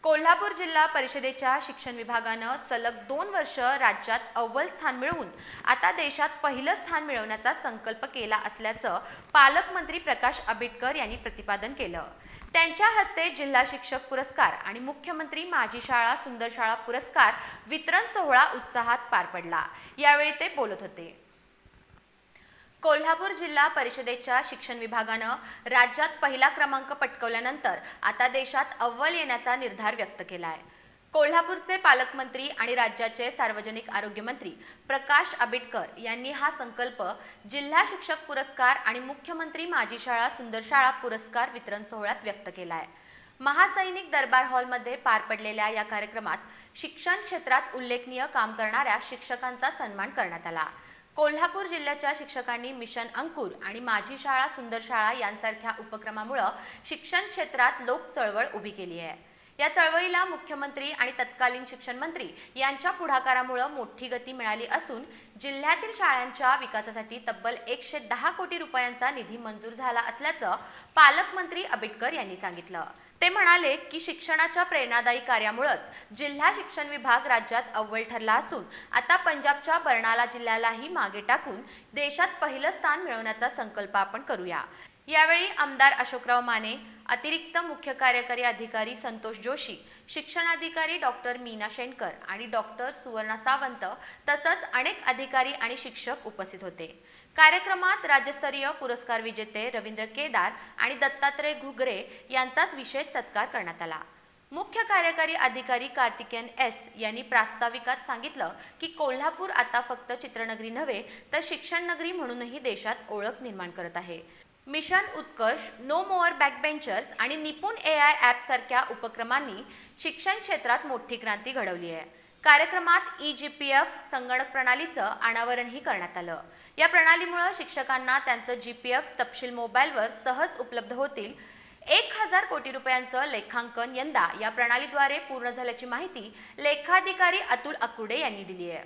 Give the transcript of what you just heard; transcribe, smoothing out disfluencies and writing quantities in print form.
कोल्हापूर जिल्हा परिषदेच्या शिक्षण विभागानं सलग 2 वर्ष राज्यात अव्वल स्थान मिळवून आता देशात पहिलं स्थान मिळवण्याचा संकल्प केला असल्याचं पालकमंत्री प्रकाश आंबेडकर यांनी प्रतिपादन केलं। त्यांच्या हस्ते जिल्हा शिक्षक पुरस्कार आणि मुख्यमंत्री माझी शाळा सुंदर शाळा पुरस्कार वितरण सोहळा उत्साहात पार पडला। यावेळी ते बोलत होते। कोल्हापूर जिल्हा परिषदेच्या शिक्षण विभागानं राज्यात पहिला क्रमांक पटकावल्यानंतर आता देशात अव्वल येण्याचा निर्धार व्यक्त केला आहे। कोल्हापूरचे पालकमंत्री आणि राज्याचे सार्वजनिक आरोग्य मंत्री प्रकाश आंबेडकर यांनी हा संकल्प जिल्हा शिक्षक पुरस्कार आणि मुख्यमंत्री माझी शाळा सुंदर शाळा पुरस्कार वितरण सोहळ्यात व्यक्त केला आहे। महासैनिक दरबार हॉलमध्ये पार पडलेल्या या कार्यक्रमात शिक्षण क्षेत्रात उल्लेखनीय काम करणाऱ्या शिक्षकांचा सन्मान करण्यात आला। कोल्हापूर जिल्ह्याच्या शिक्षकांनी मिशन अंकुर आणि माझी शाळा सुंदर शाळा यांसारख्या उपक्रमामुळे शिक्षण क्षेत्रात लोक चळवळ उभी केली आहे। या चळवळीला मुख्यमंत्री आणि तत्कालीन शिक्षण मंत्री यांच्या पुढाकारामुळे मोठी गती मिळाली असून जिल्ह्यातील शाळांच्या विकासासाठी तब्बल 110 कोटी रुपयांचा निधी मंजूर झाला असल्याचं पालकमंत्री आंबेडकर यांनी सांगितलं। ते म्हणाले की शिक्षणाच्या प्रेरणादायी कार्यामुळेच जिल्हा शिक्षण विभाग राज्यात अव्वल ठरला असून आता पंजाबच्या बर्नाला जिल्ह्यालाही मागे टाकून देशात पहिलं स्थान मिळवण्याचा संकल्प आपण करूया। यावेळी आमदार अशोकराव माने, अतिरिक्त मुख्य कार्यकारी अधिकारी संतोष जोशी, शिक्षणाधिकारी डॉक्टर मीना शेणकर आणि डॉक्टर सुवर्णा सावंत तसंच अनेक अधिकारी आणि शिक्षक उपस्थित होते। कार्यक्रमात राज्यस्तरीय पुरस्कार विजेते रवींद्र केदार आणि दत्तात्रय घुगरे यांचाच विशेष सत्कार करण्यात आला। मुख्य कार्यकारी अधिकारी कार्तिकेयन एस यांनी प्रास्ताविकात सांगितलं की कोल्हापूर आता फक्त चित्रनगरी नव्हे तर शिक्षण नगरी म्हणूनही देशात ओळख निर्माण करत आहे। मिशन उत्कर्ष, नो मोअर बॅकबेंचर्स आणि निपुण AI ॲप सारख्या उपक्रमांनी शिक्षण क्षेत्रात मोठी क्रांती घडवली आहे। कार्यक्रमात eGPF संगणक प्रणालीचं अनावरणही करण्यात आलं। या प्रणालीमुळे शिक्षकांना त्यांचं GPF तपशील मोबाईलवर सहज उपलब्ध होतील। 1000 कोटी रुपयांचं लेखांकन यंदा या प्रणालीद्वारे पूर्ण झाल्याची माहिती लेखाधिकारी अतुल अकुडे यांनी दिली आहे।